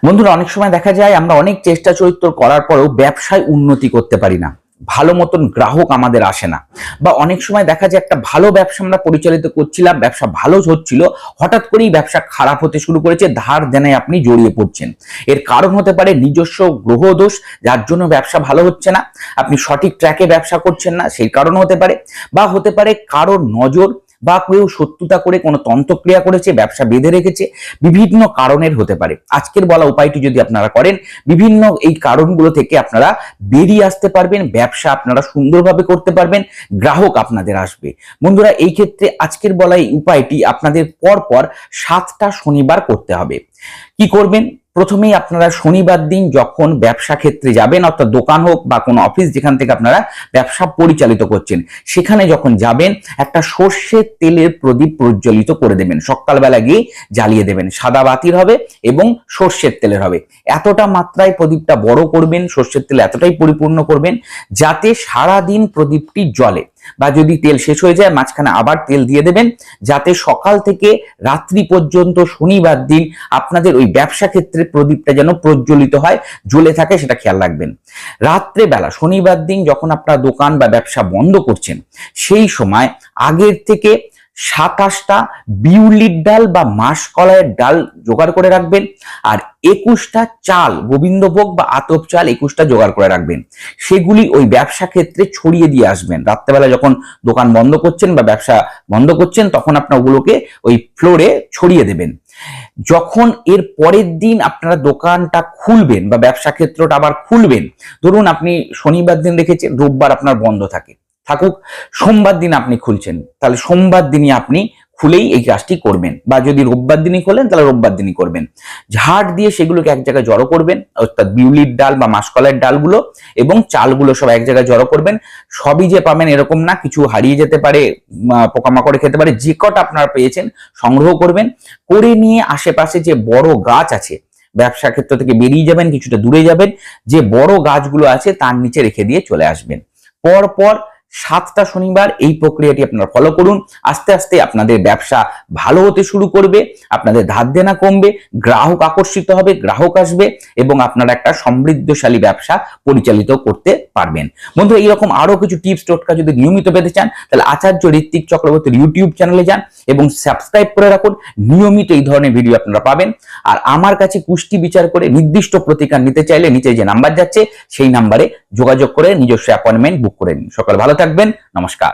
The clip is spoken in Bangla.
বন্ধুরা, অনেক সময় দেখা যায় আমরা অনেক চেষ্টা চরিত্র করার পরেও ব্যবসায় উন্নতি করতে পারি না, ভালো মতন গ্রাহক আমাদের আসে না। বা অনেক সময় দেখা যায় একটা ভালো ব্যবসা আমরা পরিচালিত করছিলাম, ব্যবসা ভালো হচ্ছিল, হঠাৎ করেই ব্যবসা খারাপ হতে শুরু করেছে, ধার দেনায় আপনি জড়িয়ে পড়ছেন। এর কারণ হতে পারে নিজস্ব গ্রহ দোষ, যার জন্য ব্যবসা ভালো হচ্ছে না। আপনি সঠিক ট্র্যাকে ব্যবসা করছেন না, সেই কারণ হতে পারে। বা হতে পারে কারোর নজর বা কেউ শত্রুতা করে কোনো তন্ত্রক্রিয়া করেছে, ব্যবসা বেঁধে রেখেছে। বিভিন্ন কারণের হতে পারে। আজকের বলা উপায়টি যদি আপনারা করেন, বিভিন্ন এই কারণগুলো থেকে আপনারা বেরিয়ে আসতে পারবেন, ব্যবসা আপনারা সুন্দরভাবে করতে পারবেন, গ্রাহক আপনাদের আসবে। বন্ধুরা, এই ক্ষেত্রে আজকের বলা এই উপায়টি আপনাদের পরপর 7টা শনিবার করতে হবে। কি করবেন? প্রথমেই আপনারা শনিবার দিন যখন ব্যবসা ক্ষেত্রে যাবেন, অর্থাৎ দোকান হোক বা কোনো অফিস যেখান থেকে আপনারা ব্যবসা পরিচালিত করছেন, সেখানে যখন যাবেন একটা সর্ষের তেলের প্রদীপ প্রজ্বলিত করে দেবেন। সকালবেলা গিয়ে জ্বালিয়ে দেবেন, সাদা বাতির হবে এবং সর্ষের তেলের হবে। এতটা মাত্রায় প্রদীপটা বড় করবেন, সর্ষের তেল এতটাই পরিপূর্ণ করবেন যাতে সারাদিন প্রদীপটি জ্বলে। বা যদি তেল শেষ হয়ে যায়, মাঝখানে আবার তেল দিয়ে দেবেন, যাতে সকাল থেকে রাত্রি পর্যন্ত শনিবার দিন আপনাদের ওই ব্যবসা ক্ষেত্রে প্রদীপটা যেন প্রজ্বলিত হয়, জ্বলে থাকে, সেটা খেয়াল রাখবেন। রাত্রে বেলা শনিবার দিন যখন আপনারা দোকান বা ব্যবসা বন্ধ করছেন, সেই সময় আগের থেকে 27টা বিউলির ডাল বা মাসকলাইয়ের ডাল জোগাড় করে রাখবেন। আর 21টা চাল, গোবিন্দভোগ বা আতপ চাল 21টা জোগাড় করে রাখবেন। সেগুলি ওই ব্যবসা ক্ষেত্রে ছড়িয়ে দিয়ে আসবেন। রাত্রেবেলা যখন দোকান বন্ধ করছেন বা ব্যবসা বন্ধ করছেন, তখন আপনার ওগুলোকে ওই ফ্লোরে ছড়িয়ে দেবেন। যখন এর পরের দিন আপনারা দোকানটা খুলবেন বা ব্যবসা ক্ষেত্রটা আবার খুলবেন, ধরুন আপনি শনিবার দিন রেখেছেন, রোববার আপনার বন্ধ থাকুক, সোমবার দিন আপনি খুলছেন, তাহলে সোমবার দিনই আপনি খুলেই এই কাজটি করবেন। বা যদি রোববার দিনই খোলেন, তাহলে রোববার দিনই করবেন। ঝাড় দিয়ে সেগুলোকে এক জায়গায় জড়ো করবেন, অর্থাৎ বিউলির ডাল বা মাসকলাইয়ের ডালগুলো এবং চালগুলো সব এক জায়গায় জড়ো করবেন। সবই যে পাবেন এরকম না, কিছু হারিয়ে যেতে পারে, পোকামাকড়ে খেতে পারে। যে কটা আপনারা পেয়েছেন সংগ্রহ করবেন, করে নিয়ে আশেপাশে যে বড় গাছ আছে, ব্যবসা ক্ষেত্র থেকে বেরিয়ে যাবেন, কিছুটা দূরে যাবেন, যে বড় গাছগুলো আছে তার নিচে রেখে দিয়ে চলে আসবেন। পরপর 7টা শনিবার এই প্রক্রিয়াটি আপনারা ফলো করুন। আস্তে আস্তে আপনাদের ব্যবসা ভালো হতে শুরু করবে, আপনাদের ধার দেনা কমবে, গ্রাহক আকর্ষিত হবে, গ্রাহক আসবে এবং আপনারা একটা সমৃদ্ধশালী ব্যবসা পরিচালিত করতে পারবেন। বন্ধুরা, এইরকম আরো কিছু টিপস টোটকা যদি নিয়মিত পেতে চান, তাহলে আচার্য ঋত্বিক চক্রবর্তীর ইউটিউব চ্যানেলে যান এবং সাবস্ক্রাইব করে রাখুন। নিয়মিত এই ধরনের ভিডিও আপনারা পাবেন। আর আমার কাছে কুষ্টি বিচার করে নির্দিষ্ট প্রতিকার নিতে চাইলে নিচে যে নাম্বার যাচ্ছে, সেই নাম্বারে যোগাযোগ করে নিজস্ব অ্যাপয়েন্টমেন্ট বুক করে নিন। সকাল ভালো থাকবেন। নমস্কার।